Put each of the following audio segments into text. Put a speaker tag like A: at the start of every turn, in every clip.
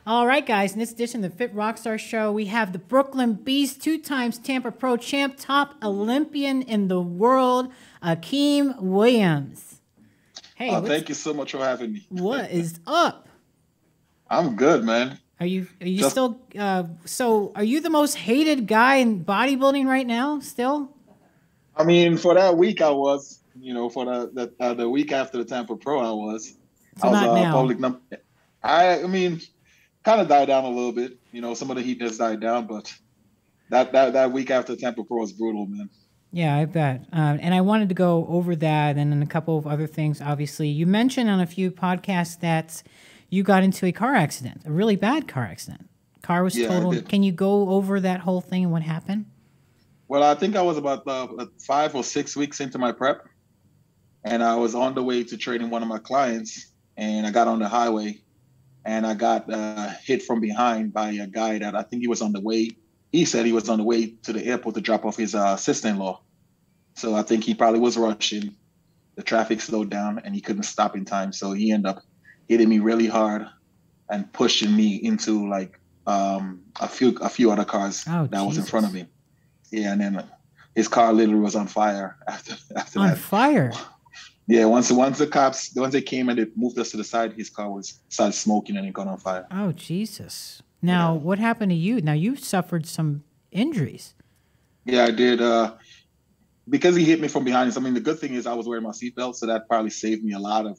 A: All right, guys, in this edition of the Fit Rockstar Show, we have the Brooklyn Beast, 2 times Tampa Pro champ, top Olympian in the world, Akim Williams.
B: Hey, thank you so much for having me.
A: What is up?
B: I'm good, man.
A: Are you still, so are you the most hated guy in bodybuilding right now still?
B: I mean, for that week I was, for the week after the Tampa Pro I was.
A: So I was not now.
B: Public I mean, kind of died down a little bit. Some of the heat has died down, but that week after Tampa Pro was brutal, man.
A: Yeah, I bet. And I wanted to go over that and then a couple of other things, obviously. You mentioned on a few podcasts that you got into a car accident, a really bad car accident. Car was totaled. Can you go over that whole thing and what happened?
B: Well, I think I was about 5 or 6 weeks into my prep, and I was on the way to training one of my clients, and I got on the highway, and I got hit from behind by a guy that I think he was on the way. He said he was on the way to the airport to drop off his sister-in-law. So I think he probably was rushing. The traffic slowed down, and he couldn't stop in time. So he ended up hitting me really hard and pushing me into like a few other cars that was in front of me. Yeah, and then his car literally was on fire after that.
A: On fire?
B: Yeah, once they came and they moved us to the side, his car started smoking and it got on fire.
A: Oh, Jesus. Now, what happened to you? Now, you suffered some injuries.
B: Yeah, I did. Because he hit me from behind. I mean, the good thing is I was wearing my seatbelt, so that probably saved me a lot of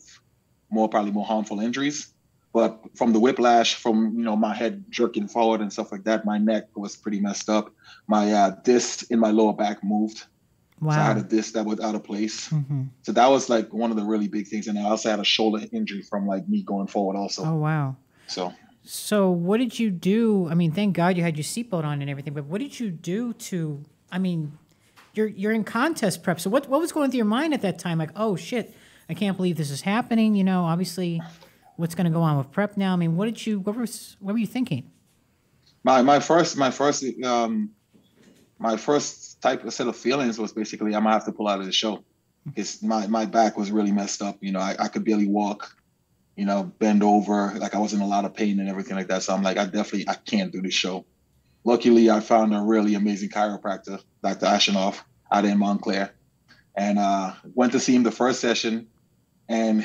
B: more harmful injuries. But from the whiplash, from my head jerking forward and stuff like that, my neck was pretty messed up. My disc in my lower back moved. Wow. So I had a disc that was out of place. Mm-hmm. So that was like one of the really big things. And I also had a shoulder injury from like me going forward also.
A: Oh, wow. So what did you do? I mean, thank God you had your seatbelt on and everything, but what did you do to, I mean, you're in contest prep. So what was going through your mind at that time? Like, oh shit, I can't believe this is happening. Obviously what's going to go on with prep now? I mean, what were you thinking?
B: My first set of feelings was basically I'm gonna have to pull out of the show because my back was really messed up. I could barely walk, bend over, like I was in a lot of pain and everything like that. So I'm like, I can't do this show. Luckily, I found a really amazing chiropractor, Dr. Ashenoff, out in Montclair, and went to see him the first session, and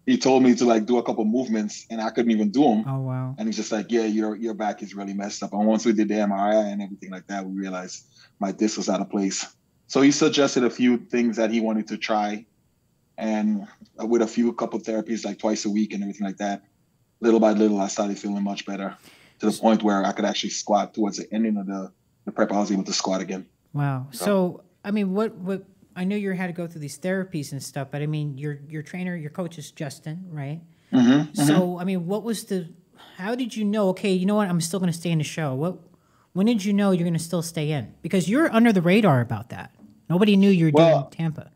B: he told me to like do a couple movements, and I couldn't even do them.
A: Oh wow!
B: And he's just like, yeah, your back is really messed up. And once we did the MRI and everything like that, we realized my disc was out of place. So he suggested a few things that he wanted to try, and with a couple therapies like twice a week and everything like that, little by little, I started feeling much better to the point where I could actually squat. Towards the ending of the prep, I was able to squat again.
A: Wow. So I mean, what I know you had to go through these therapies and stuff, but I mean, your trainer, your coach is Justin, right? Mm-hmm, so, I mean, how did you know, okay, you know what, I'm still going to stay in the show? When did you know you're going to still stay in? Because you're under the radar about that. Nobody knew you were doing Tampa.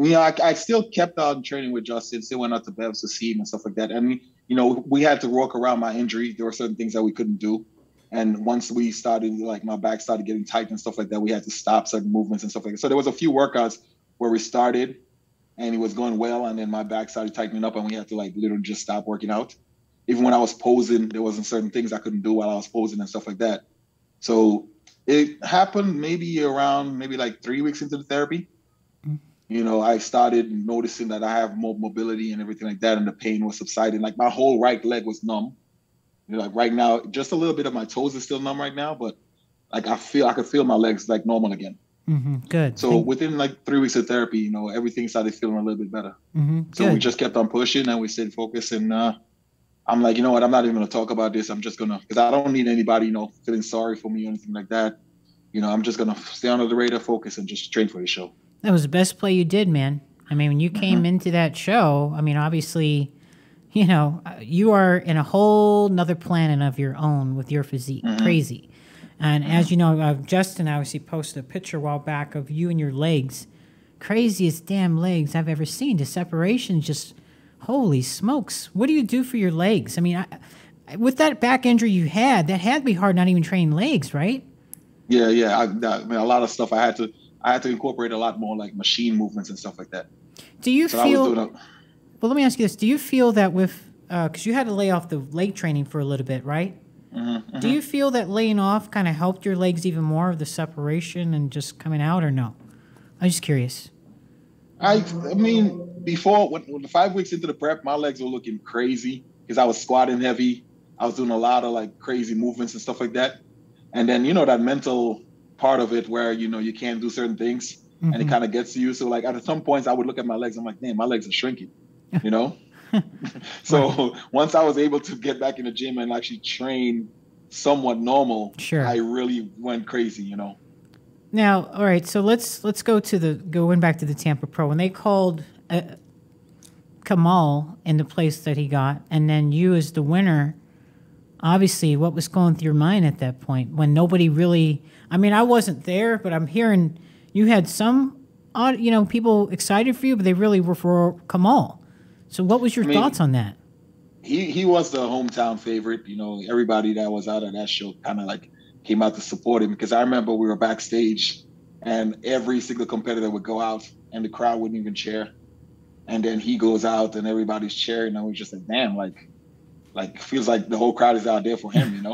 B: I still kept on training with Justin, still went out to Bev's to see him and stuff like that. And, we had to work around my injury. There were certain things that we couldn't do. And once we started, like my back started getting tight and stuff like that, we had to stop certain movements and stuff like that. So there was a few workouts where we started and it was going well. And then my back started tightening up and we had to like literally just stop working out. Even when I was posing, there wasn't certain things I couldn't do while I was posing and stuff like that. So it happened maybe like 3 weeks into the therapy. I started noticing that I have more mobility and everything like that. And the pain was subsiding. Like my whole right leg was numb. Like right now, just a little bit of my toes is still numb right now, but like I could feel my legs like normal again.
A: Mm-hmm. Good.
B: So within like 3 weeks of therapy, everything started feeling a little bit better. Mm-hmm. So we just kept on pushing and we stayed focused. And I'm like, you know what? I'm not even going to talk about this. I'm just going to, because I don't need anybody, feeling sorry for me or anything like that. I'm just going to stay under the radar, focus, and just train for the show.
A: That was the best play you did, man. I mean, when you came into that show, I mean, obviously, you are in a whole nother planet of your own with your physique. Mm-hmm. Crazy. And as you know, Justin obviously posted a picture a while back of you and your legs. Craziest damn legs I've ever seen. The separation just, holy smokes. What do you do for your legs? I mean, with that back injury you had, that had to be hard not even training legs, right?
B: Yeah, yeah. I mean, a lot of stuff I had to incorporate a lot more like machine movements and stuff like that.
A: Do you
B: So I was
A: feel?
B: doing a,
A: Well, let me ask you this: do you feel that with because you had to lay off the leg training for a little bit, right? Do you feel that laying off kind of helped your legs even more of the separation and just coming out, or no? I'm just curious.
B: I mean, before when the 5 weeks into the prep, my legs were looking crazy because I was squatting heavy. I was doing a lot of like crazy movements and stuff like that. And then that mental part of it where you can't do certain things and it kind of gets to you. So like at some points I would look at my legs, I'm like, damn, my legs are shrinking, you know?
A: Right.
B: So once I was able to get back in the gym and actually train somewhat normal,
A: Sure.
B: I really went crazy.
A: Now, all right. So let's go to going back to the Tampa Pro when they called Kamal in the place that he got, and then you as the winner. Obviously, what was going through your mind at that point when nobody really? I mean, I wasn't there, but I'm hearing you had some, people excited for you, but they really were for Kamal. So, what was your
B: I
A: thoughts
B: mean,
A: on that?
B: he was the hometown favorite. Everybody that was out at that show kind of like came out to support him because I remember we were backstage and every single competitor would go out and the crowd wouldn't even cheer. And then he goes out and everybody's cheering and we just like, damn, like feels like the whole crowd is out there for him.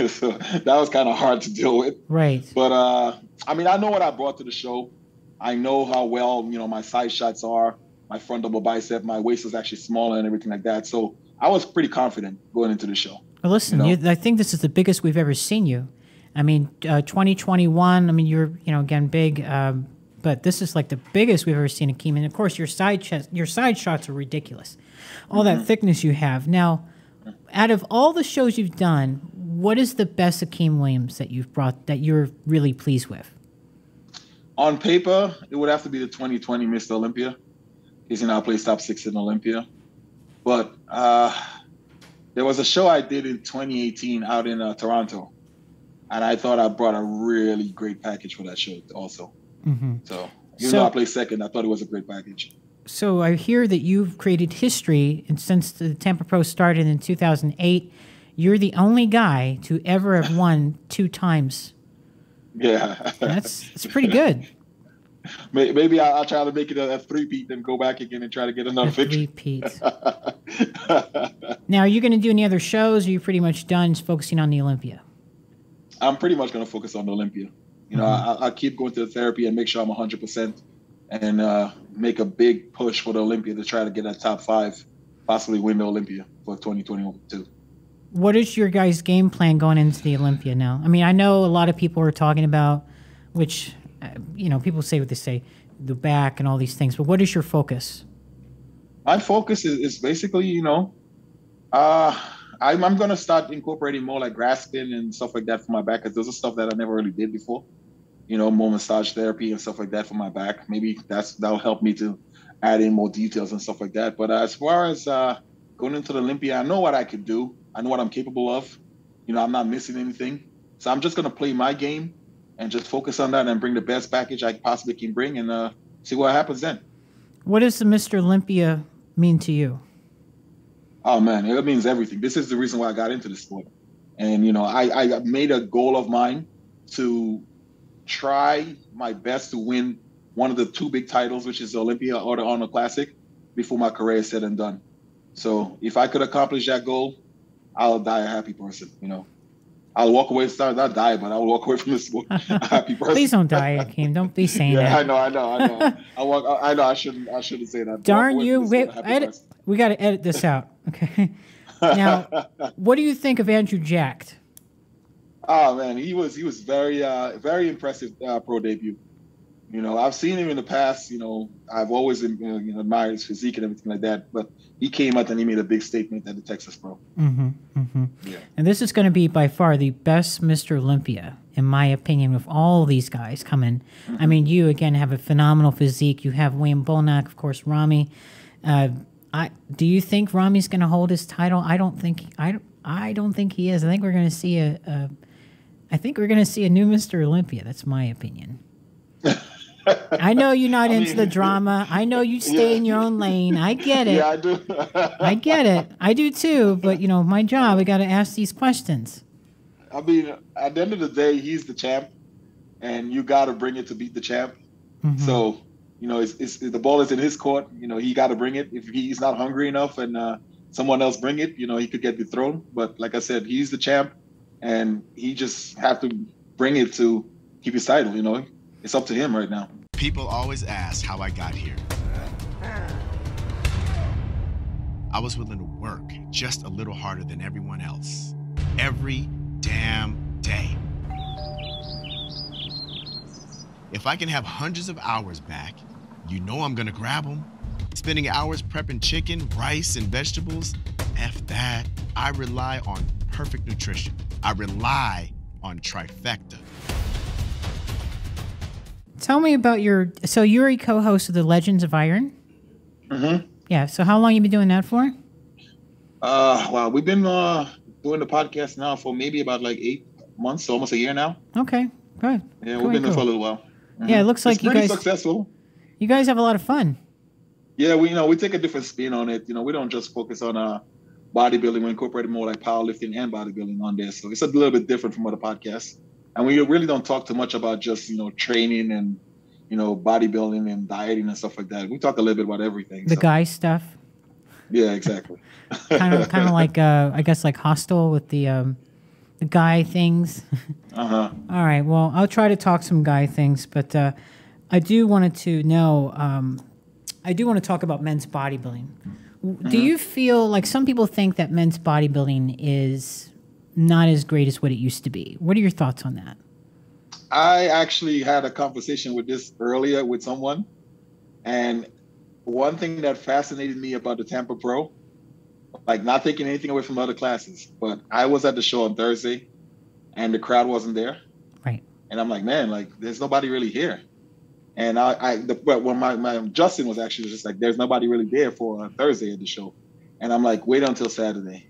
B: So that was kind of hard to deal with.
A: Right.
B: But I mean, I know what I brought to the show. I know how well, my side shots are, my front double bicep, my waist was actually smaller and everything like that. So I was pretty confident going into the show.
A: Well, listen, I think this is the biggest we've ever seen you. I mean, 2021. I mean, you're again big, but this is like the biggest we've ever seen Akim. And of course, your side shots are ridiculous. All that thickness you have. Now, out of all the shows you've done, what is the best Akim Williams that you've brought that you're really pleased with?
B: On paper, it would have to be the 2020 Mr. Olympia. He's in our place top 6 in Olympia. But there was a show I did in 2018 out in Toronto. And I thought I brought a really great package for that show also. So even though I placed second, I thought it was a great package.
A: So I hear that you've created history, and since the Tampa Pro started in 2008, you're the only guy to ever have won 2 times.
B: Yeah.
A: That's pretty good.
B: Maybe I'll try to make it a 3-peat, then go back again and try to get another victory.
A: 3-peat. Now, are you going to do any other shows, or are you pretty much done focusing on the Olympia?
B: I'm pretty much going to focus on the Olympia. I'll keep going to the therapy and make sure I'm 100% and make a big push for the Olympia to try to get that top 5, possibly win the Olympia for 2022.
A: What is your guys' game plan going into the Olympia now? I mean, I know a lot of people are talking about, which, people say what they say, the back and all these things, but what is your focus?
B: My focus is basically, I'm going to start incorporating more like grasping and stuff like that for my back because those are stuff that I never really did before. More massage therapy and stuff like that for my back. Maybe that'll help me to add in more details and stuff like that. But as far as going into the Olympia, I know what I could do. I know what I'm capable of. I'm not missing anything. So I'm just going to play my game and just focus on that and bring the best package I possibly can bring and see what happens then.
A: What does the Mr. Olympia mean to you?
B: Oh, man, it means everything. This is the reason why I got into the sport. And, I made a goal of mine to try my best to win one of the 2 big titles, which is the Olympia or the Arnold Classic, before my career is said and done. So if I could accomplish that goal, I'll die a happy person. I'll walk away, not die, but I'll walk away from the sport a happy person.
A: Please don't die, Akim. Don't be saying that.
B: I know. I know. I shouldn't say that.
A: Darn you! We got to edit this out. Okay. Now, what do you think of Andrew Jacked?
B: Oh man, he was very impressive pro debut. I've seen him in the past. I've always admired his physique and everything like that. But he came out and he made a big statement at the Texas Pro. Yeah.
A: And this is going to be by far the best Mr. Olympia, in my opinion, with all these guys coming. I mean, you again have a phenomenal physique. You have William Bolnack, of course, Rami. Do you think Rami's going to hold his title? I don't think he is. I think we're going to see a new Mr. Olympia. That's my opinion. I know you're not into the drama. I know you stay in your own lane. I get it.
B: Yeah, I do.
A: I get it. I do too. But my job, I got to ask these questions.
B: I mean, at the end of the day, he's the champ, and you got to bring it to beat the champ. So, it's the ball is in his court. He got to bring it. If he's not hungry enough and someone else bring it, he could get dethroned. But like I said, he's the champ, and he just have to bring it to keep his title. It's up to him right now.
C: People always ask how I got here. I was willing to work just a little harder than everyone else. Every damn day. If I can have hundreds of hours back, I'm gonna grab them. Spending hours prepping chicken, rice, and vegetables, F that. I rely on perfect nutrition. I rely on trifecta.
A: Tell me about so you're a co-host of the Legends of Iron?
B: Mm-hmm.
A: Yeah, so how long you been doing that for?
B: Well, we've been doing the podcast now for maybe about like 8 months, so almost a year now.
A: Okay, good.
B: Yeah, we've been there for a little while. Mm-hmm.
A: Yeah, it looks like
B: it's pretty successful.
A: You guys have a lot of fun.
B: Yeah, we take a different spin on it. We don't just focus on bodybuilding. We incorporate more like powerlifting and bodybuilding on there. So it's a little bit different from other podcasts. And we really don't talk too much about just, training and, bodybuilding and dieting and stuff like that. We talk a little bit about everything.
A: The guy stuff.
B: Yeah, exactly.
A: kind of like, I guess like Hostel with the guy things.
B: Uh-huh.
A: All right. Well, I'll try to talk some guy things, but I do want to talk about men's bodybuilding. Do you feel like some people think that men's bodybuilding is not as great as what it used to be? What are your thoughts on that?
B: I actually had a conversation with this earlier with someone. And one thing that fascinated me about the Tampa Pro, like not taking anything away from other classes, but I was at the show on Thursday and the crowd wasn't there.
A: Right.
B: And I'm like, man, like there's nobody really here. And when my Justin was actually just like, there's nobody really there for Thursday at the show. And I'm like, wait until Saturday.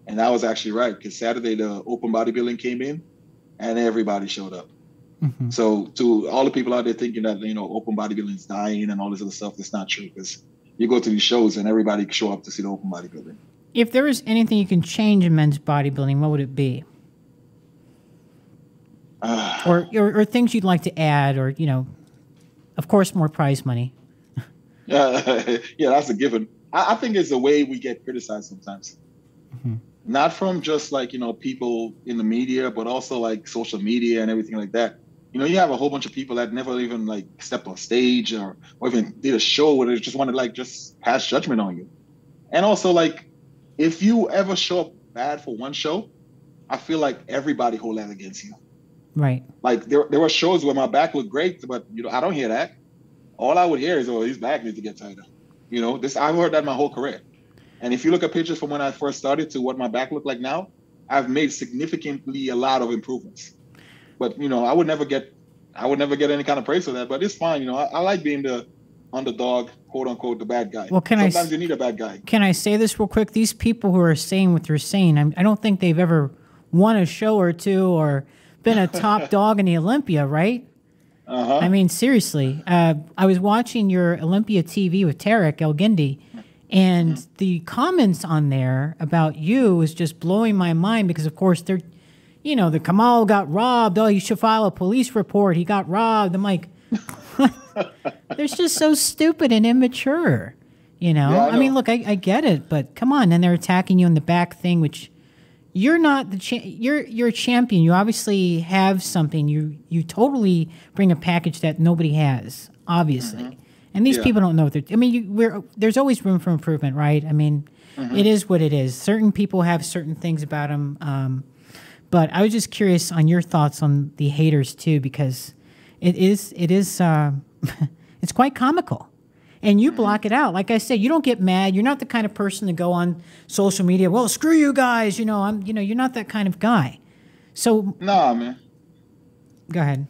B: And I was actually right, because Saturday the open bodybuilding came in and everybody showed up. Mm-hmm. So to all the people out there thinking that, open bodybuilding is dying and all this other stuff, that's not true, because you go to these shows and everybody show up to see the open bodybuilding.
A: If there was anything you can change in men's bodybuilding, what would it be? Or things you'd like to add, or, of course, more prize money.
B: Yeah, that's a given. I think it's the way we get criticized sometimes. Mm-hmm. Not from just like, people in the media, but also like social media and everything like that. You have a whole bunch of people that never even like stepped on stage or even did a show where they just want to like just pass judgment on you. And also like, if you ever show up bad for one show, I feel like everybody hold that against you.
A: Right.
B: Like there were shows where my back looked great, but I don't hear that. All I would hear is, oh, his back needs to get tighter. I've heard that my whole career. And if you look at pictures from when I first started to what my back looked like now, I've made significantly a lot of improvements. But I would never get any kind of praise for that. But it's fine. I like being the underdog, quote unquote, the bad guy.
A: Well,
B: sometimes you need a bad guy.
A: Can I say this real quick? These people who are saying what they're saying, I don't think they've ever won a show or two or been a top dog in the Olympia, right?
B: Uh-huh.
A: I mean, seriously. I was watching your Olympia TV with Tarek El-Gindi, and the comments on there about you was just blowing my mind because, of course, the Kamal got robbed. Oh, you should file a police report. He got robbed. I'm like, they're just so stupid and immature,
B: Yeah,
A: I mean, look, I get it, but come on. And they're attacking you in the back thing, which you're not you're a champion. You obviously have something. You totally bring a package that nobody has, obviously. Mm-hmm. And these people don't know what they're. I mean, there's always room for improvement, right? I mean, it is what it is. Certain people have certain things about them. But I was just curious on your thoughts on the haters too, because it is it's quite comical, and you block it out. Like I said, you don't get mad. You're not the kind of person to go on social media. Well, screw you guys. You're not that kind of guy. So
B: nah, man.
A: Go ahead.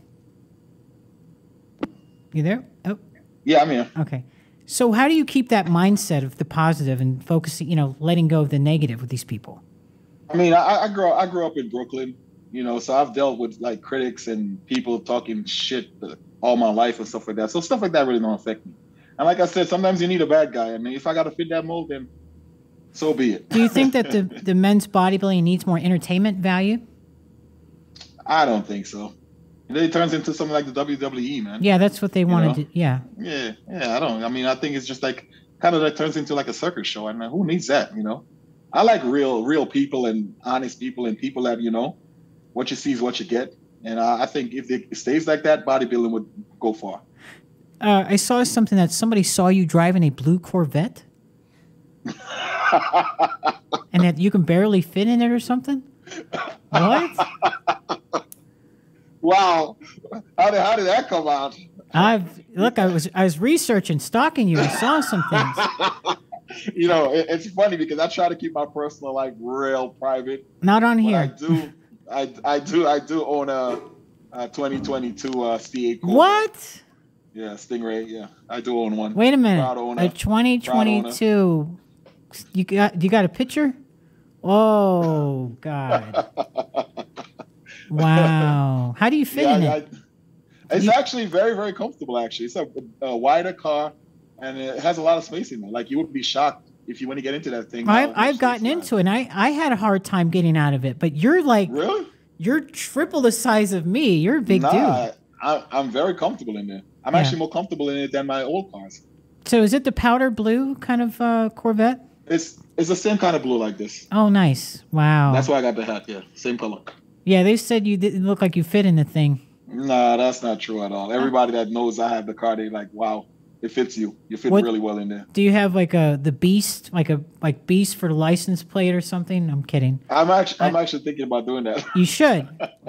A: You there? Oh.
B: Yeah, I'm here.
A: Okay. So how do you keep that mindset of the positive and focusing, letting go of the negative with these people?
B: I mean, I grew up in Brooklyn, so I've dealt with like critics and people talking shit all my life and stuff like that. So stuff like that really don't affect me. And like I said, sometimes you need a bad guy. I mean, if I got to fit that mold, then so be it.
A: Do you think that the men's bodybuilding needs more entertainment value?
B: I don't think so. And then it turns into something like the WWE, man.
A: Yeah, that's what they
B: You
A: wanted
B: know?
A: to. Yeah.
B: Yeah. I don't. I mean, I think it's just like kind of that turns into like a circus show, and who needs that? I like real people and honest people and people that what you see is what you get. And I think if it stays like that, bodybuilding would go far.
A: I saw something that somebody saw you driving a blue Corvette, and that you can barely fit in it or something. What?
B: Wow, how did that come out?
A: I was researching, stalking you. I saw some things.
B: It's funny because I try to keep my personal life real private.
A: Not on
B: But
A: here.
B: I do own a 2022 C8 Corvette.
A: What?
B: Yeah, Stingray. Yeah, I do own one.
A: Wait a minute.
B: Proud owner.
A: A 2022. You got a picture? Oh God. Wow. How do you fit in it?
B: It's actually very, very comfortable. Actually, it's a wider car, and it has a lot of space in there. Like you would be shocked if you want to get into that thing.
A: I've gotten into it. And I had a hard time getting out of it, but you're like,
B: really?
A: You're triple the size of me. You're a big dude.
B: I'm very comfortable in there. I'm actually more comfortable in it than my old cars.
A: So is it the powder blue kind of Corvette?
B: It's the same kind of blue like this.
A: Oh, nice. Wow.
B: That's why I got the hat. Yeah, same color.
A: Yeah, they said you didn't look like you fit in the thing.
B: Nah, that's not true at all. Everybody that knows I have the car, they like, wow, it fits you. You fit really well in there.
A: Do you have like the Beast, like Beast for the license plate or something? I'm kidding.
B: I'm actually thinking about doing that.
A: You should.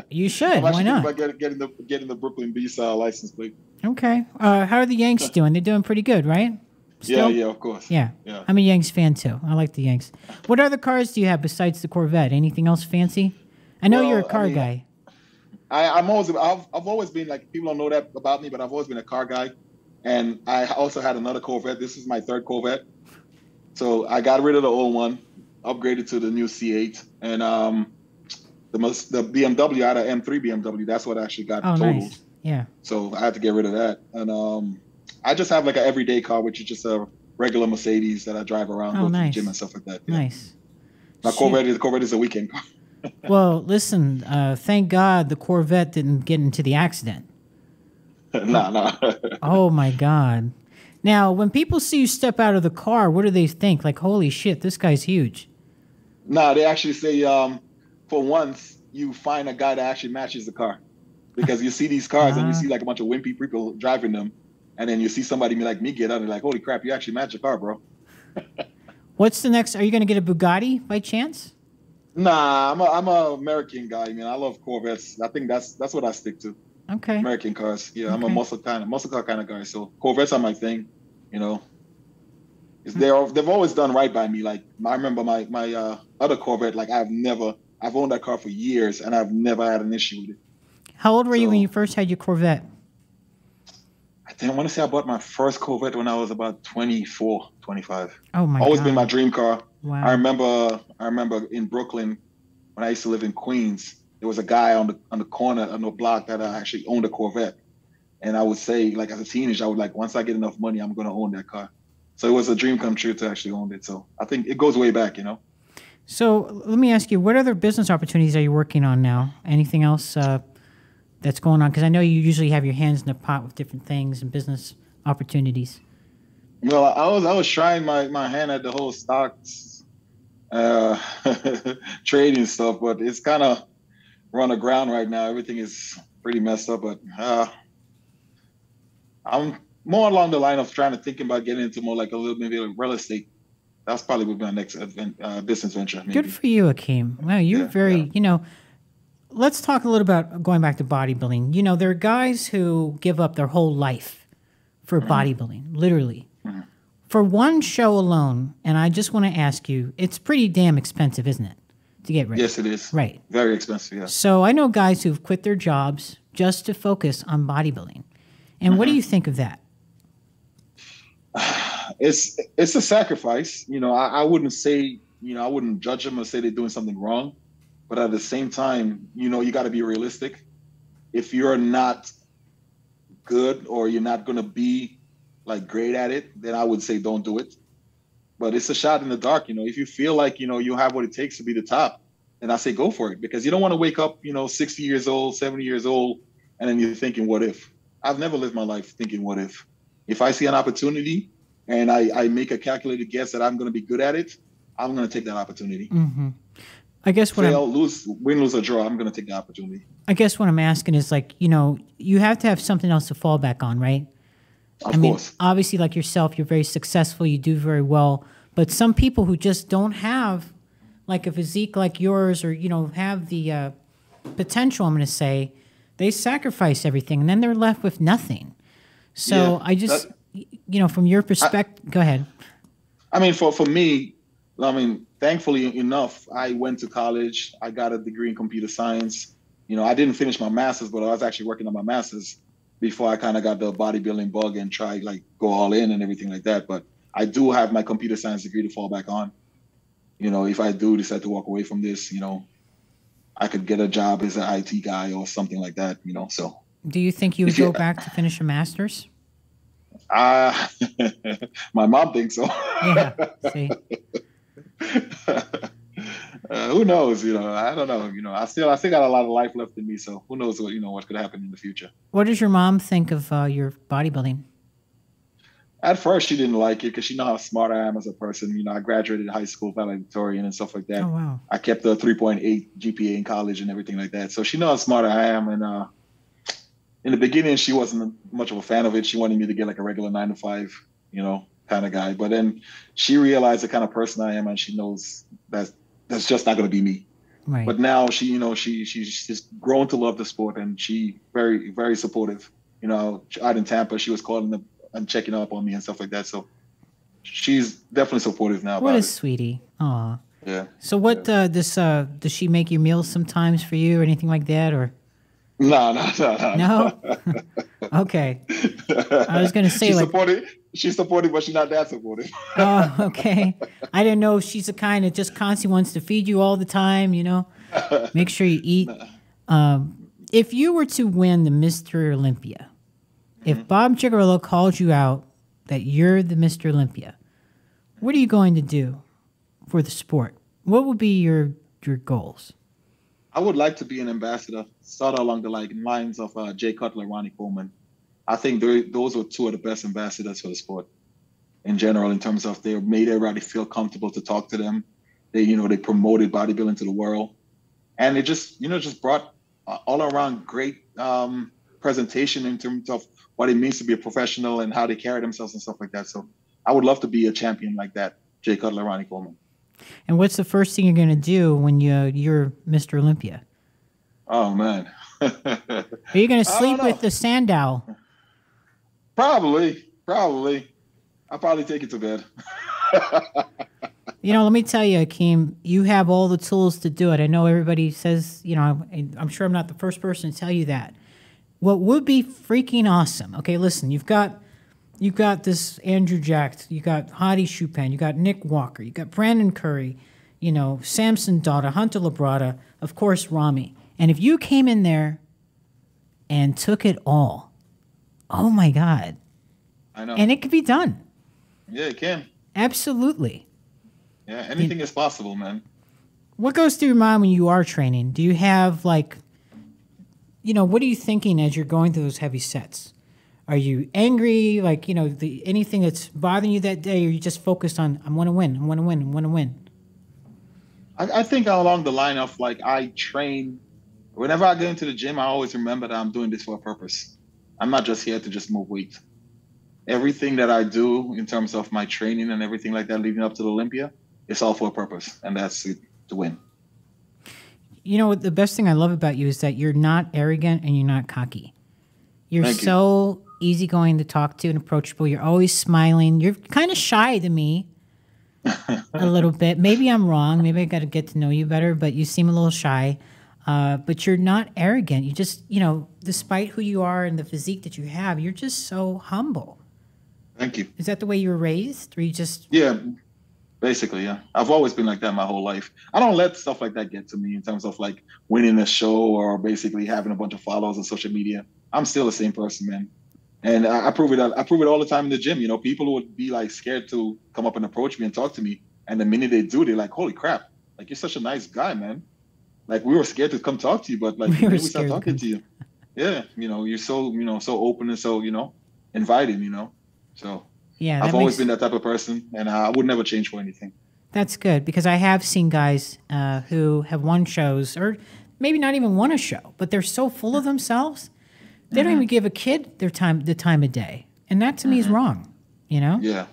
A: You should. Why not?
B: I'm actually thinking about getting the Brooklyn Beast license plate.
A: Okay. How are the Yanks doing? They're doing pretty good, right? Still?
B: Yeah, of course.
A: Yeah. I'm a Yanks fan too. I like the Yanks. What other cars do you have besides the Corvette? Anything else fancy? I know you're a car guy.
B: I've always been like, people don't know that about me, but I've always been a car guy. And I also had another Corvette. This is my third Corvette. So I got rid of the old one, upgraded to the new C8. And the BMW, I had an M3 BMW. That's what actually got totaled.
A: Nice. Yeah.
B: So I had to get rid of that. And I just have like an everyday car, which is just a regular Mercedes that I drive around, go to the gym and stuff like that. Yeah.
A: Nice.
B: My Corvette is a weekend car.
A: Well, listen, thank God the Corvette didn't get into the accident.
B: No.
A: Oh, my God. Now, when people see you step out of the car, what do they think? Like, holy shit, this guy's huge.
B: No, they actually say, for once, you find a guy that actually matches the car. Because you see these cars and you see like a bunch of wimpy people driving them. And then you see somebody like me get out and like, holy crap, you actually match a car, bro.
A: What's the next? Are you going to get a Bugatti by chance?
B: Nah, I'm a American guy, man. I love Corvettes. I think that's what I stick to.
A: Okay.
B: American cars. Yeah, I'm a muscle car kind of guy. So Corvettes are my thing. They've always done right by me. Like I remember my other Corvette. Like I've owned that car for years and I've never had an issue with it.
A: How old were you when you first had your Corvette?
B: I want to say I bought my first Corvette when I was about 24, 25.
A: Oh my!
B: Always been my dream car.
A: Wow.
B: I remember in Brooklyn when I used to live in Queens. There was a guy on the corner on the block that actually owned a Corvette, and I would say, like as a teenager, I would like, once I get enough money, I'm going to own that car. So it was a dream come true to actually own it. So I think it goes way back,
A: So let me ask you, what other business opportunities are you working on now? Anything else that's going on? Because I know you usually have your hands in the pot with different things and business opportunities.
B: Well, I was trying my hand at the whole stocks trading stuff, but it's kind of run aground right now. Everything is pretty messed up, but I'm more along the line of thinking about getting into more like a little bit of real estate. That's probably would be my next business venture. Maybe.
A: Good for you, Akim. Wow, you're let's talk a little about going back to bodybuilding. There are guys who give up their whole life for bodybuilding, literally. Mm-hmm. For one show alone, and I just want to ask you, it's pretty damn expensive, isn't it, to get ready?
B: Yes, it is.
A: Right.
B: Very expensive, yeah.
A: So I know guys who've quit their jobs just to focus on bodybuilding. And what do you think of that?
B: It's a sacrifice. I wouldn't say, I wouldn't judge them or say they're doing something wrong. But at the same time, you got to be realistic. If you're not good or you're not going to be like great at it, then I would say don't do it. But it's a shot in the dark. If you feel like, you have what it takes to be the top, And I say, go for it, because you don't want to wake up, 60 years old, 70 years old, and then you're thinking, what if? I've never lived my life thinking, what if? If I see an opportunity and I make a calculated guess that I'm going to be good at it, I'm going to take that opportunity.
A: Mm-hmm. I guess
B: fail, lose, win, lose, or draw, I'm going to take the opportunity.
A: I guess what I'm asking is, like, you have to have something else to fall back on, right?
B: Of course.
A: Obviously, like yourself, you're very successful, you do very well, but some people who just don't have like a physique like yours, or, have the potential, I'm going to say, they sacrifice everything and then they're left with nothing. So I just, from your perspective, go ahead.
B: I mean, for me, thankfully enough, I went to college. I got a degree in computer science. I didn't finish my master's, but I was actually working on my master's before I kind of got the bodybuilding bug and tried go all in and everything like that. But I do have my computer science degree to fall back on. If I do decide to walk away from this, I could get a job as an IT guy or something like that, so.
A: Do you think you would go back to finish a master's?
B: My mom thinks so.
A: Yeah, see.
B: Who knows? I don't know. I still got a lot of life left in me, so who knows what could happen in the future.
A: What does your mom think of your bodybuilding?
B: At first, she didn't like it because she knows how smart I am as a person. I graduated high school valedictorian and stuff like that.
A: Oh, wow.
B: I kept a 3.8 GPA in college and everything like that. So she knows how smart I am. And in the beginning, she wasn't much of a fan of it. She wanted me to get like a regular 9-to-5, kind of guy. But then she realized the kind of person I am, and she knows that's just not going to be me.
A: Right.
B: But now she's just grown to love the sport, and she very, very supportive. Out in Tampa, she was calling them and checking up on me and stuff like that. So she's definitely supportive now.
A: What a sweetie. Aw.
B: Yeah.
A: So what does she make your meals sometimes for you or anything like that, or?
B: No.
A: No? Okay. I was going to say,
B: she's supportive, but she's not that supportive.
A: Oh, okay. I didn't know if she's the kind that just constantly wants to feed you all the time, Make sure you eat. If you were to win the Mr. Olympia, if Bob Gigarello calls you out that you're the Mr. Olympia, what are you going to do for the sport? What would be your goals?
B: I would like to be an ambassador, sort of along the lines of Jay Cutler, Ronnie Coleman. I think those were two of the best ambassadors for the sport in general, in terms of they made everybody feel comfortable to talk to them. They promoted bodybuilding to the world, and it just brought all around great presentation in terms of what it means to be a professional and how they carry themselves and stuff like that. So I would love to be a champion like that, Jay Cutler, Ronnie Coleman.
A: And what's the first thing you're going to do when you're Mr. Olympia?
B: Oh, man.
A: Are you going to sleep with the Sandow?
B: Probably. I'll probably take it to bed.
A: Let me tell you, Akim, you have all the tools to do it. I know everybody says, I'm sure I'm not the first person to tell you that. What would be freaking awesome? Okay, listen, you've got this Andrew Jack, you got Hadi Chupin, you got Nick Walker, you got Brandon Curry, Samson Daughter, Hunter Labrada, of course, Rami. And if you came in there and took it all, oh my God.
B: I know.
A: And it could be done.
B: Yeah, it can.
A: Absolutely.
B: Yeah, anything is possible, man.
A: What goes through your mind when you are training? Do you have what are you thinking as you're going through those heavy sets? Are you angry? Anything that's bothering you that day, or are you just focused on, I want to win?
B: I think along the line of I train, whenever I get into the gym, I always remember that I'm doing this for a purpose. I'm not just here to just move weight. Everything that I do in terms of my training and everything like that leading up to the Olympia, it's all for a purpose, and that's it, to win.
A: The best thing I love about you is that you're not arrogant and you're not cocky. You're so easygoing to talk to and approachable. You're always smiling. You're kind of shy to me a little bit. Maybe I'm wrong. Maybe I got to get to know you better, but you seem a little shy. But you're not arrogant. You just, despite who you are and the physique that you have, you're just so humble.
B: Thank you.
A: Is that the way you were raised? Or you just...
B: Yeah. Basically, yeah. I've always been like that my whole life. I don't let stuff like that get to me in terms of winning a show or basically having a bunch of followers on social media. I'm still the same person, man. And I prove it all the time in the gym. People would be scared to come up and approach me and talk to me. And the minute they do, they're like, holy crap, you're such a nice guy, man. like we were scared to come talk to you, but like we started talking to you. Yeah, you're so so open and so inviting. So
A: yeah,
B: I've always been that type of person, and I would never change for anything.
A: That's good, because I have seen guys who have won shows, or maybe not even won a show, but they're so full of themselves, they don't even give a kid the time of day, and that to me is wrong.
B: Yeah.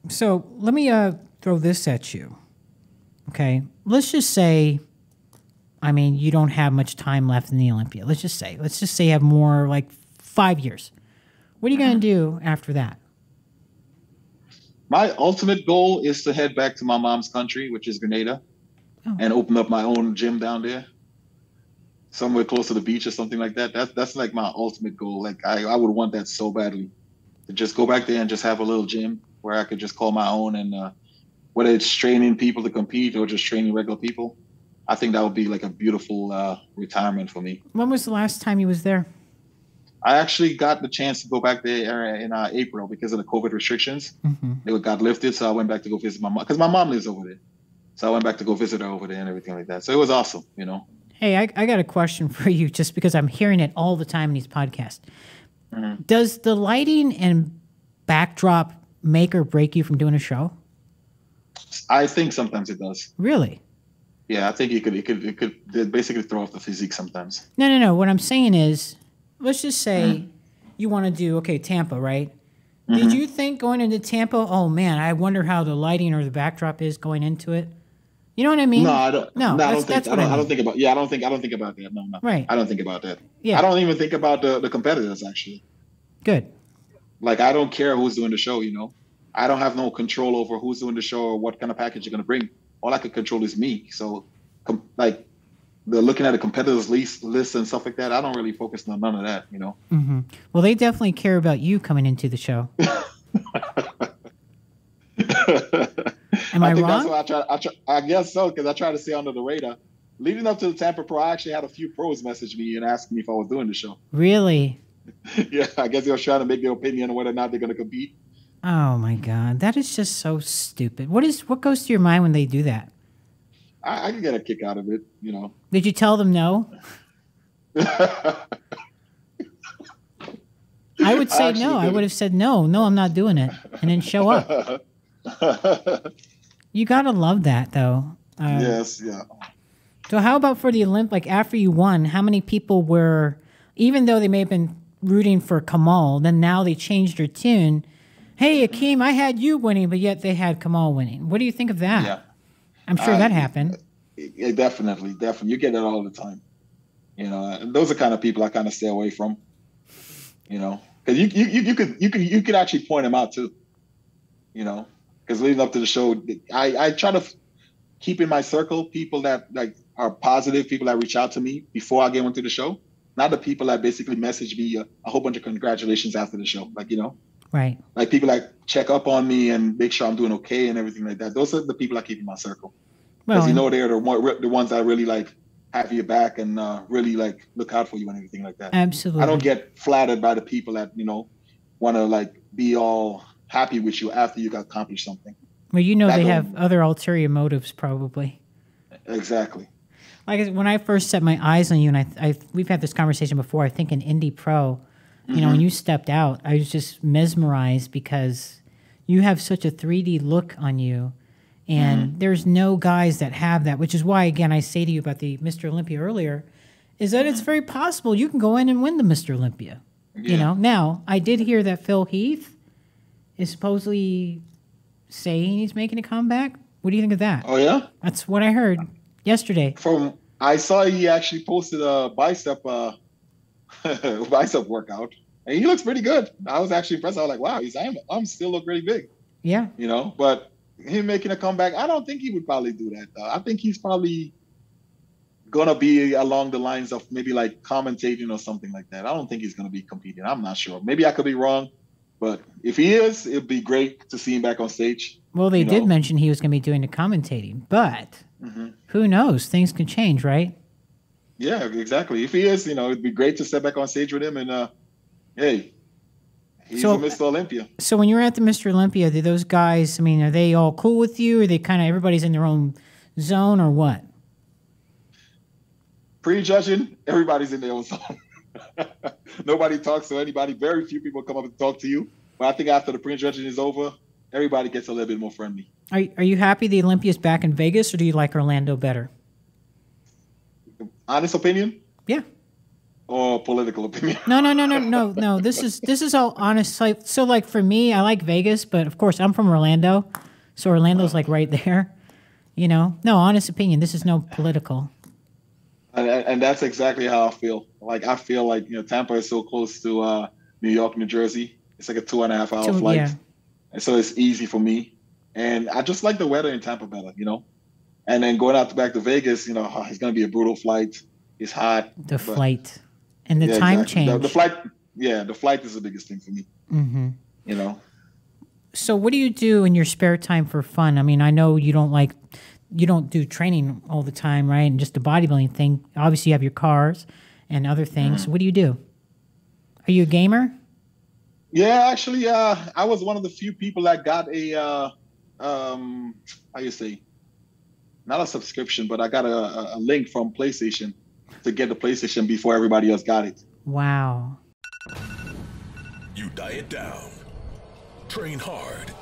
A: So let me throw this at you. Okay, let's just say, you don't have much time left in the Olympia. Let's just say you have more, like 5 years. What are you going to do after that?
B: My ultimate goal is to head back to my mom's country, which is Grenada, and open up my own gym down there, somewhere close to the beach or something like that. That's like my ultimate goal. Like I would want that so badly, to just go back there and just have a little gym where I could just call my own, and whether it's training people to compete or just training regular people, I think that would be like a beautiful retirement for me.
A: When was the last time you was there?
B: I actually got the chance to go back there in April because of the COVID restrictions. They got lifted, so I went back to go visit my mom, because my mom lives over there. So I went back to go visit her over there and everything like that. So it was awesome,
A: Hey, I got a question for you, just because I'm hearing it all the time in these podcasts. Does the lighting and backdrop make or break you from doing a show?
B: I think sometimes it does.
A: Really?
B: Yeah, I think it could basically throw off the physique sometimes.
A: No. What I'm saying is, let's just say you want to do, Tampa, right? Did you think going into Tampa, oh man, I wonder how the lighting or the backdrop is going into it? You know what I mean?
B: No, I don't.
A: No,
B: I don't think about. Yeah, I don't think about that. No.
A: Right.
B: I don't think about that.
A: Yeah.
B: I don't even think about the competitors, actually.
A: Good.
B: Like, I don't care who's doing the show. I don't have no control over who's doing the show or what kind of package you're gonna bring. All I can control is me. So, like, looking at the competitors list and stuff like that, I don't really focus on none of that.
A: Well, they definitely care about you coming into the show. Am I wrong?
B: That's what I guess so, because I try to stay under the radar. Leading up to the Tampa Pro, I actually had a few pros message me and ask me if I was doing the show.
A: Really?
B: Yeah, I guess they were trying to make their opinion on whether or not they're going to compete.
A: Oh my God, that is just so stupid. What goes through your mind when they do that?
B: I can get a kick out of it,
A: Did you tell them no? I would say no. I would have said no, I'm not doing it, and then show up. You gotta love that, though.
B: Yes, yeah.
A: So how about for the Olympic? After you won, how many people were, even though they may have been rooting for Kamal, then now they changed their tune? Hey, Akim, I had you winning, but yet they had Kamal winning. What do you think of that?
B: Yeah.
A: I'm sure that happened.
B: Yeah, definitely. You get that all the time. Those are kind of people I kind of stay away from. Because you could actually point them out too. Because leading up to the show, I try to keep in my circle people that like are positive, people that reach out to me before I get into the show, not the people that basically message me a whole bunch of congratulations after the show,
A: Right.
B: Like people that check up on me and make sure I'm doing okay and everything like that. Those are the people I keep in my circle. Because they're the ones that really like have your back and really like look out for you and everything like that.
A: Absolutely.
B: I don't get flattered by the people that want to like be all happy with you after you got accomplished something.
A: Well, they have other ulterior motives, probably.
B: Exactly.
A: Like when I first set my eyes on you, and we've had this conversation before. I think in Indie Pro, when you stepped out, I was just mesmerized because you have such a 3D look on you, and there's no guys that have that. Which is why, again, I say to you about the Mr. Olympia earlier, is that it's very possible you can go in and win the Mr. Olympia.
B: Yeah.
A: Now I did hear that Phil Heath is supposedly saying he's making a comeback. What do you think of that?
B: Oh yeah,
A: that's what I heard yesterday.
B: I saw he actually posted a bicep workout, and he looks pretty good. I was actually impressed. I was like, wow, his arms still look really big.
A: Yeah,
B: but him making a comeback, I don't think he would probably do that. I think he's probably gonna be along the lines of maybe like commentating or something like that. I don't think he's gonna be competing. I'm not sure. Maybe I could be wrong. But if he is, it'd be great to see him back on stage.
A: Well, they did mention he was going to be doing the commentating, but who knows? Things can change, right?
B: Yeah, exactly. If he is, it'd be great to step back on stage with him. And, hey, he's a Mr. Olympia.
A: So when you were at the Mr. Olympia, did those guys, are they all cool with you? Or are they kind of everybody's in their own zone or what?
B: Prejudging, everybody's in their own zone. Nobody talks to anybody. Very few people come up and talk to you. But I think after the prejudging is over, everybody gets a little bit more friendly.
A: Are you happy the Olympia's back in Vegas, or do you like Orlando better?
B: Honest opinion?
A: Yeah.
B: Or political opinion?
A: No. This is all honest. So like for me, I like Vegas, but of course I'm from Orlando, so Orlando's like right there. You know, no, honest opinion. This is no political.
B: And that's exactly how I feel. Like I feel like Tampa is so close to New York, New Jersey. It's like a 2.5 hour flight,
A: yeah.
B: And so it's easy for me. And I just like the weather in Tampa better, And then going back to Vegas, it's going to be a brutal flight. It's hot.
A: The flight and the time
B: exactly.
A: change.
B: The flight is the biggest thing for me. Mm-hmm.
A: So what do you do in your spare time for fun? I mean, I know you don't do training all the time, right? And just the bodybuilding thing. Obviously, you have your cars and other things. What do you do? Are you a gamer?
B: Yeah, actually, I was one of the few people that got a how you say, not a subscription, but I got a link from PlayStation to get the PlayStation before everybody else got it.
A: Wow.
D: You diet down, train hard,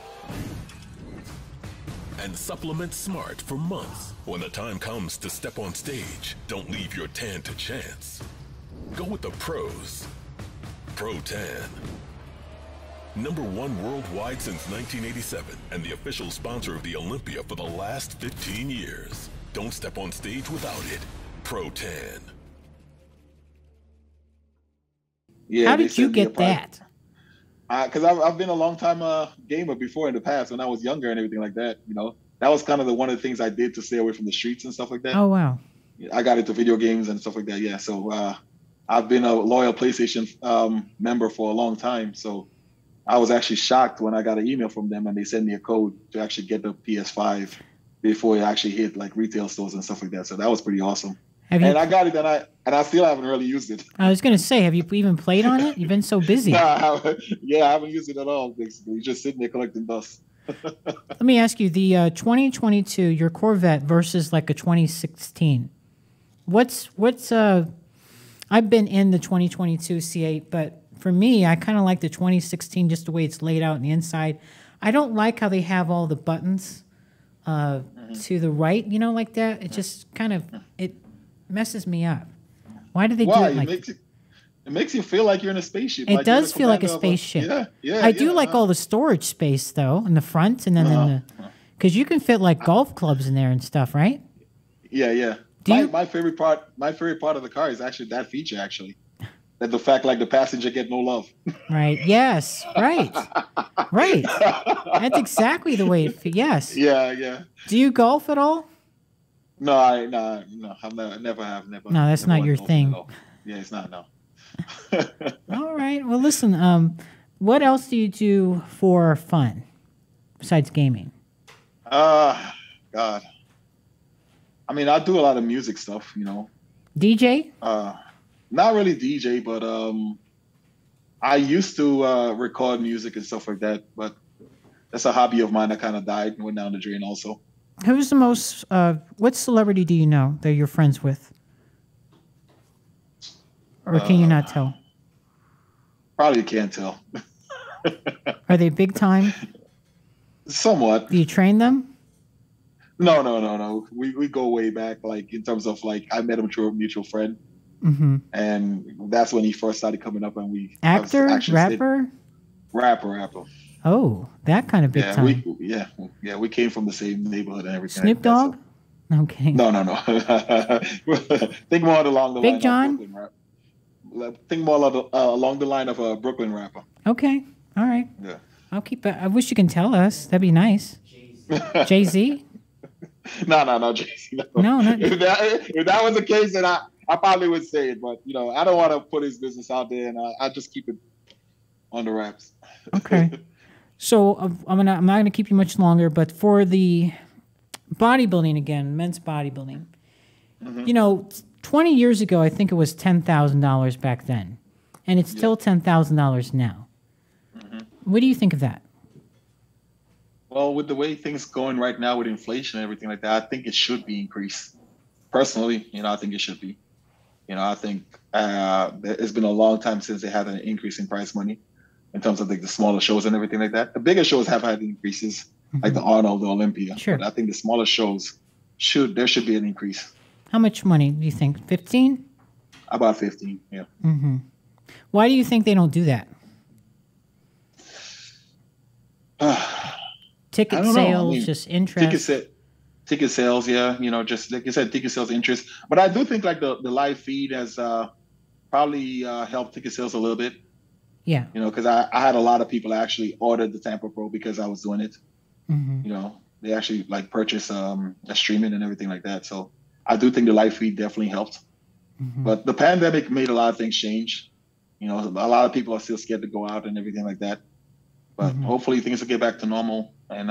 D: and supplement smart for months. When the time comes to step on stage, don't leave your tan to chance. Go with the pros. Pro Tan. #1 worldwide since 1987 and the official sponsor of the Olympia for the last 15 years. Don't step on stage without it. Pro Tan.
B: Yeah,
A: how did you get that?
B: Because I've been a long time gamer before in the past when I was younger and everything like that. That was kind of one of the things I did to stay away from the streets and stuff like that.
A: Oh, wow.
B: I got into video games and stuff like that. Yeah, so I've been a loyal PlayStation member for a long time. So I was actually shocked when I got an email from them and they sent me a code to actually get the PS5 before it actually hit like retail stores and stuff like that. So that was pretty awesome. And I got it, and I still haven't really used it.
A: I was going to say, have you even played on it? You've been so busy.
B: I haven't used it at all, basically. You're just sitting there collecting dust.
A: Let me ask you, the 2022, your Corvette versus like a 2016. I've been in the 2022 C8, but for me, I kind of like the 2016, just the way it's laid out on the inside. I don't like how they have all the buttons to the right, like that. It just kind of, it messes me up. Why do they do it like that?
B: It makes you feel like you're in a spaceship.
A: It does feel like a spaceship. I do like all the storage space, though, in the front, and then because you can fit like golf clubs in there and stuff, right?
B: Yeah. My favorite part of the car is actually that feature, actually. That the fact like the passenger get no love.
A: Right. Yes. Right. Right. That's exactly the way it feels. Yes.
B: Yeah.
A: Do you golf at all?
B: No. I've never have.
A: No, that's not your thing.
B: Yeah, it's not. No.
A: All right. Well, listen. What else do you do for fun besides gaming?
B: God. I mean, I do a lot of music stuff.
A: DJ?
B: Not really DJ, but I used to record music and stuff like that. But that's a hobby of mine that kind of died and went down the drain also.
A: Who's the most? What celebrity do you know that you're friends with? Or can you not tell?
B: Probably can't tell.
A: Are they big time?
B: Somewhat.
A: Do you train them?
B: No. We go way back, like in terms of like I met him through a mutual friend, and that's when he first started coming up, and we
A: rapper.
B: Oh,
A: that kind of big time.
B: We came from the same neighborhood and everything.
A: Snoop Dogg? No, I'm kidding.
B: No. Think more along the
A: Big
B: line
A: John?
B: of Brooklyn rap. Think more along the line of a Brooklyn rapper.
A: Okay. All right.
B: Yeah.
A: I'll keep it. I wish you can tell us. That'd be nice. Jay-Z?
B: No, Jay-Z.
A: No, not...
B: if that was the case, then I probably would say it. But, I don't want to put his business out there, and I just keep it on the wraps.
A: Okay. So I'm not going to keep you much longer, but for the bodybuilding again, men's bodybuilding, 20 years ago, I think it was $10,000 back then, and it's still $10,000 now. What do you think of that?
B: Well, with the way things going right now with inflation and everything like that, I think it should be increased. Personally, I think it should be. I think it's been a long time since they had an increase in prize money in terms of like the smaller shows and everything like that. The bigger shows have had increases, like the Arnold, the Olympia.
A: Sure.
B: But I think the smaller shows there should be an increase.
A: How much money do you think? 15?
B: About 15, yeah.
A: Why do you think they don't do that? Ticket sales, just interest.
B: Ticket sales, yeah. Just like you said, ticket sales interest. But I do think like the live feed has probably helped ticket sales a little bit.
A: Yeah.
B: Because I had a lot of people actually ordered the Tampa Pro because I was doing it. They actually like purchased a streaming and everything like that. So I do think the live feed definitely helped. But the pandemic made a lot of things change. A lot of people are still scared to go out and everything like that. But hopefully things will get back to normal and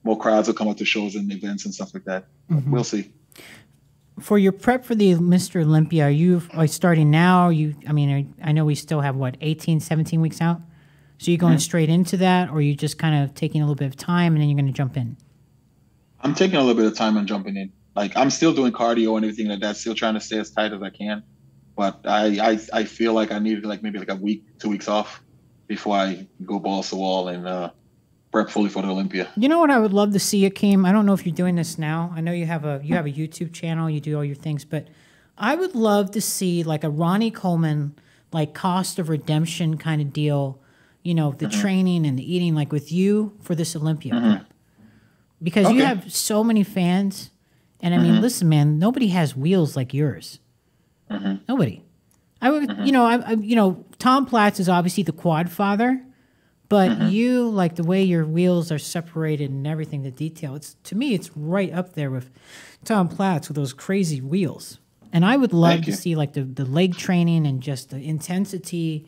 B: more crowds will come out to shows and events and stuff like that. We'll see.
A: For your prep for the Mr. Olympia, are you starting now? I know we still have, 18, 17 weeks out? So you're going straight into that, or are you just kind of taking a little bit of time and then you're going to jump in? I'm
B: taking a little bit of time and jumping in. Like, I'm still doing cardio and everything like that, still trying to stay as tight as I can. But I feel like I needed maybe a week, 2 weeks off before I go balls to wall and prep fully for the Olympia. You know what I would love to see, Akim? I don't know if you're doing this now. I know you have a YouTube channel, you do all your things, but I would love to see like a Ronnie Coleman, like cost of redemption kind of deal, the training and the eating, like with you for this Olympia prep. Because you have so many fans. And I mean, listen, man, nobody has wheels like yours. Nobody. I would, Tom Platz is obviously the quad father. But you, like the way your wheels are separated and everything, the detail, to me, it's right up there with Tom Platz with those crazy wheels. And I would love to see like the leg training and just the intensity,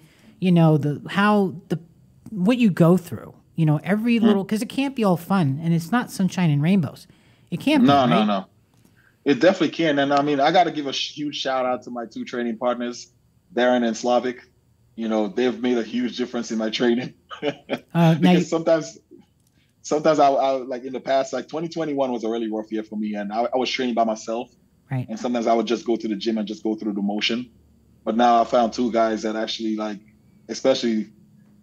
B: what you go through, every little, because it can't be all fun and it's not sunshine and rainbows. It can't be. No. It definitely can. And I mean, I got to give a huge shout out to my two training partners, Darren and Slavic. They've made a huge difference in my training. Because sometimes I like in the past, like 2021 was a really rough year for me, and I was training by myself. Right. And sometimes I would just go to the gym and just go through the motion. But now I found two guys that actually especially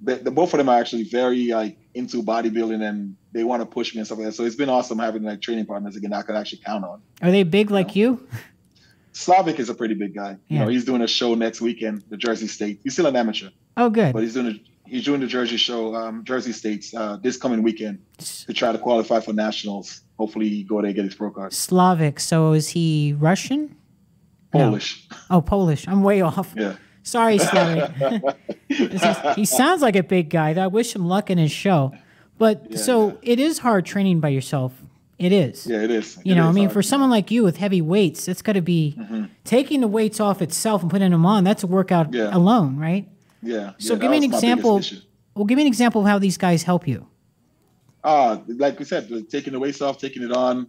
B: the both of them are actually very into bodybuilding and they want to push me and stuff like that. So it's been awesome having training partners again I could actually count on. Are they big like you? Slavic is a pretty big guy. Yeah. He's doing a show next weekend, the Jersey State. He's still an amateur. Oh, good. But he's doing the Jersey show, Jersey States this coming weekend to try to qualify for nationals. Hopefully he go there and get his pro card. Slavic. So is he Russian? Polish. No. Oh, Polish. I'm way off. Yeah. Sorry, Slavic. He sounds like a big guy. I wish him luck in his show. But it is hard training by yourself. It is. Yeah, it is. For someone like you with heavy weights, it's got to be taking the weights off itself and putting them on. That's a workout alone, right? Yeah. So give me an example. Well, give me an example of how these guys help you. Like we said, taking the weights off, taking it on.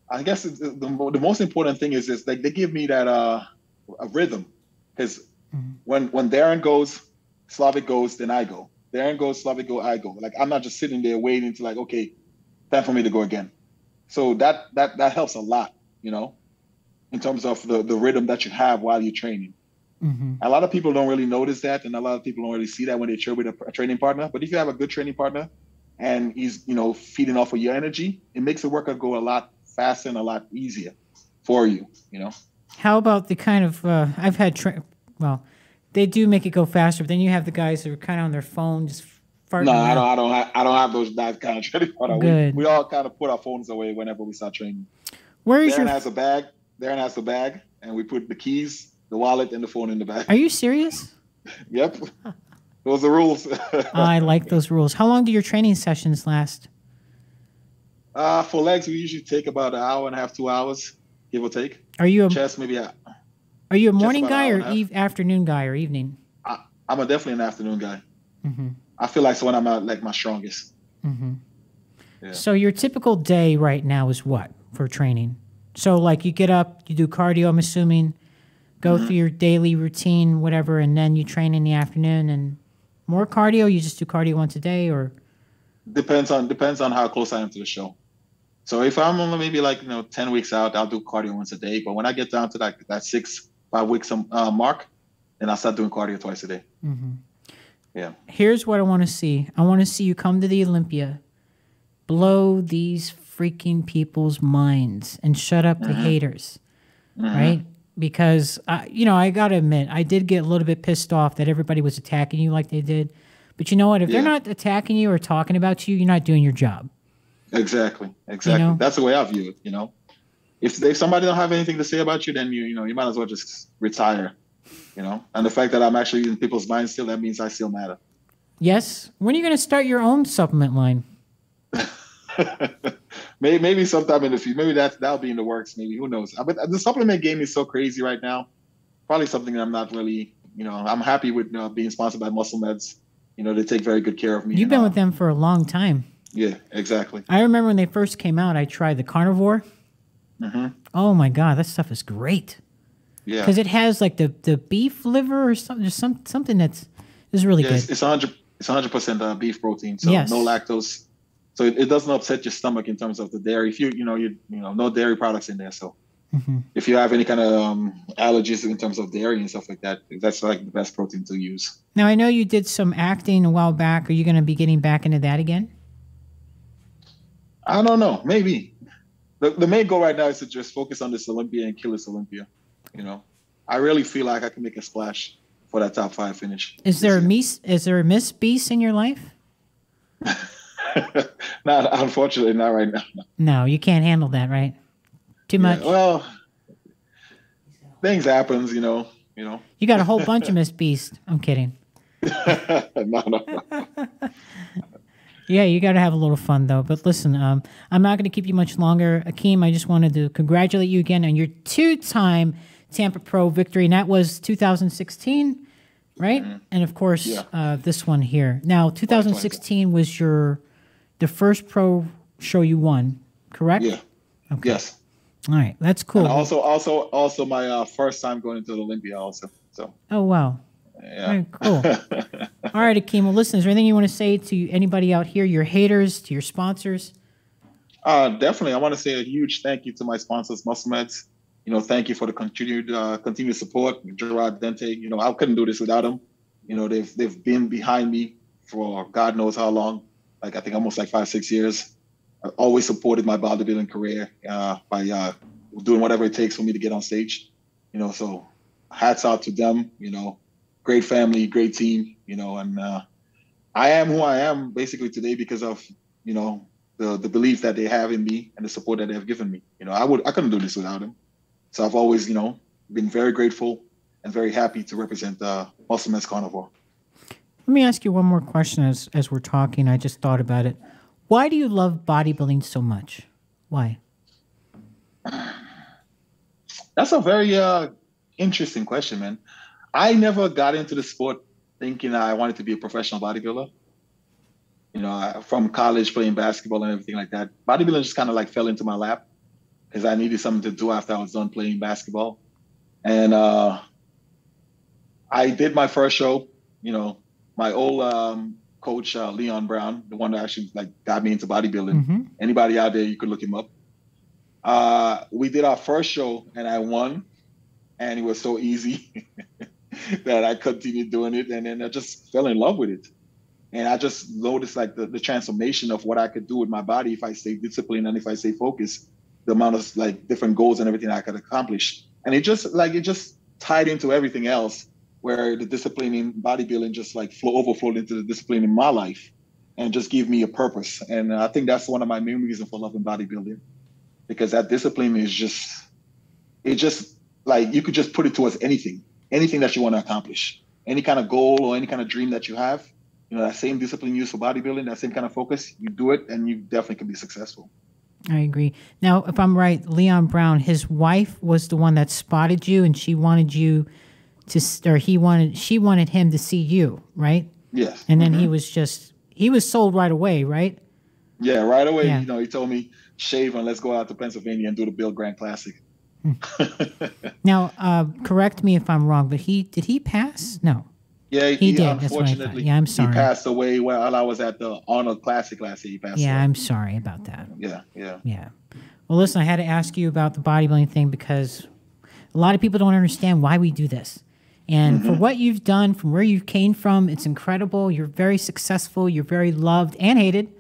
B: I guess the most important thing is this: they give me that a rhythm, because when Darren goes, Slavic goes, then I go. Darren goes, Slavic go, I go. Like I'm not just sitting there waiting to okay. Time for me to go again. So that helps a lot, in terms of the rhythm that you have while you're training. A lot of people don't really notice that, and a lot of people don't really see that when they train with a training partner. But if you have a good training partner and he's, feeding off of your energy, it makes the workout go a lot faster and a lot easier for you, How about the kind of, I've had, they do make it go faster, but then you have the guys that are kind of on their phone just No, I don't have that kind of training partner. We all kind of put our phones away whenever we start training. Darren has a bag. Darren has the bag, and we put the keys, the wallet, and the phone in the bag. Are you serious? Yep. Those are rules. I like those rules. How long do your training sessions last? For legs, we usually take about an hour and a half, 2 hours, give or take. Are you chest maybe? Are you a morning guy or afternoon guy or evening? I'm definitely an afternoon guy. I feel like it's when I'm at my strongest. Yeah. So your typical day right now is what for training? So you get up, you do cardio, I'm assuming, go through your daily routine, whatever, and then you train in the afternoon and more cardio. You just do cardio once a day, or depends on how close I am to the show. So if I'm only maybe like 10 weeks out, I'll do cardio once a day. But when I get down to like that 5 weeks mark, then I'll start doing cardio twice a day.
A: Mm-hmm.
B: Yeah.
A: Here's what I want to see. I want to see you come to the Olympia, blow these freaking people's minds, and shut up the haters, right? Because I gotta admit, I did get a little bit pissed off that everybody was attacking you like they did. But you know what? If they're not attacking you or talking about you, you're not doing your job.
B: Exactly. That's the way I view it. If somebody don't have anything to say about you, then you might as well just retire. And the fact that I'm actually in people's minds still, that means I still matter.
A: Yes. When are you going to start your own supplement line?
B: Maybe sometime in the future. Maybe that'll be in the works. Maybe, who knows? But the supplement game is so crazy right now. Probably something that I'm not really. I'm happy with being sponsored by Muscle Meds. They take very good care of me.
A: You've been with them for a long time.
B: Yeah, exactly.
A: I remember when they first came out, I tried the carnivore.
B: Mm-hmm.
A: Oh my God, that stuff is great.
B: Yeah,
A: because it has like the beef liver or something. There's something that's really good.
B: It's 100% beef protein, so no lactose. So it doesn't upset your stomach in terms of the dairy. If you no dairy products in there. So if you have any kind of allergies in terms of dairy and stuff like that, that's like the best protein to use.
A: Now I know you did some acting a while back. Are you going to be getting back into that again?
B: I don't know. Maybe. The main goal right now is to just focus on this Olympia and kill this Olympia. I really feel like I can make a splash for that top 5 finish.
A: Is there a Miss Beast in your life?
B: Unfortunately, not right now.
A: No, you can't handle that, right? Too much.
B: Well, things happens, You
A: got a whole bunch of Miss Beast. I'm kidding.
B: No.
A: Yeah, you got to have a little fun, though. But listen, I'm not going to keep you much longer. Akim, I just wanted to congratulate you again on your 2-time Tampa Pro victory, and that was 2016, right? Mm-hmm. And, of course, this one here. Now, 2016 was the first pro show you won, correct?
B: Yeah.
A: Okay.
B: Yes.
A: All right, that's cool.
B: And also my first time going into the Olympia also. So.
A: Oh, wow.
B: Yeah.
A: All right, cool. All right, Akim. Well, listen, is there anything you want to say to anybody out here, your haters, to your sponsors?
B: Definitely. I want to say a huge thank you to my sponsors, Muscle Meds. Thank you for the continued support. Gerard Dente, I couldn't do this without them. They've been behind me for God knows how long. Like, I think almost like 5-6 years. I've always supported my bodybuilding career by doing whatever it takes for me to get on stage. So hats out to them, great family, great team, and I am who I am basically today because of, the belief that they have in me and the support that they have given me. I couldn't do this without them. So I've always, been very grateful and very happy to represent Muscle Meds Carnivore.
A: Let me ask you one more question as we're talking. I just thought about it. Why do you love bodybuilding so much? Why?
B: That's a very interesting question, man. I never got into the sport thinking I wanted to be a professional bodybuilder. From college playing basketball and everything like that, bodybuilding just kind of like fell into my lap because I needed something to do after I was done playing basketball. And I did my first show, my old coach, Leon Brown, the one that actually got me into bodybuilding. Mm-hmm. Anybody out there, you could look him up. We did our first show and I won, and it was so easy that I continued doing it. And then I just fell in love with it. And I just noticed the transformation of what I could do with my body if I stay disciplined and if I stay focused, the amount of different goals and everything I could accomplish. And it just tied into everything else, where the discipline in bodybuilding just overflowed into the discipline in my life and just gave me a purpose. And I think that's one of my main reasons for loving bodybuilding, because that discipline is you could just put it towards anything that you want to accomplish, any kind of goal or any kind of dream that you have. That same discipline used for bodybuilding, that same kind of focus, you do it and you definitely can be successful.
A: I agree. Now, if I'm right, Leon Brown, his wife was the one that spotted you and she wanted you she wanted him to see you, right?
B: Yes.
A: And then he was sold right away, right?
B: Yeah, right away. Yeah. He told me, shave and let's go out to Pennsylvania and do the Bill Grant Classic.
A: Now, correct me if I'm wrong, but did he pass? No.
B: Yeah,
A: He did. That's what I thought.
B: unfortunately,
A: Yeah, I'm sorry.
B: he passed away while I was at the Arnold Classic last year. He passed
A: Yeah,
B: away.
A: I'm sorry about that.
B: Yeah, yeah.
A: Yeah. Well, listen, I had to ask you about the bodybuilding thing because a lot of people don't understand why we do this. And for what you've done, from where you came from, it's incredible. You're very successful. You're very loved and hated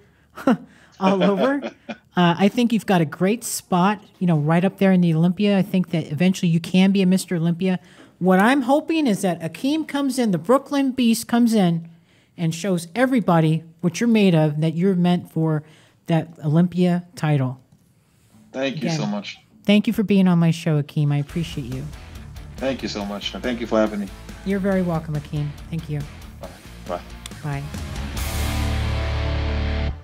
A: all over. I think you've got a great spot, right up there in the Olympia. I think that eventually you can be a Mr. Olympia. What I'm hoping is that Akim comes in, the Brooklyn Beast comes in and shows everybody what you're made of, that you're meant for that Olympia title.
B: Thank you so much.
A: Thank you for being on my show, Akim. I appreciate you.
B: Thank you so much. And thank you for having me.
A: You're very welcome, Akim. Thank you.
B: Bye.
A: Bye.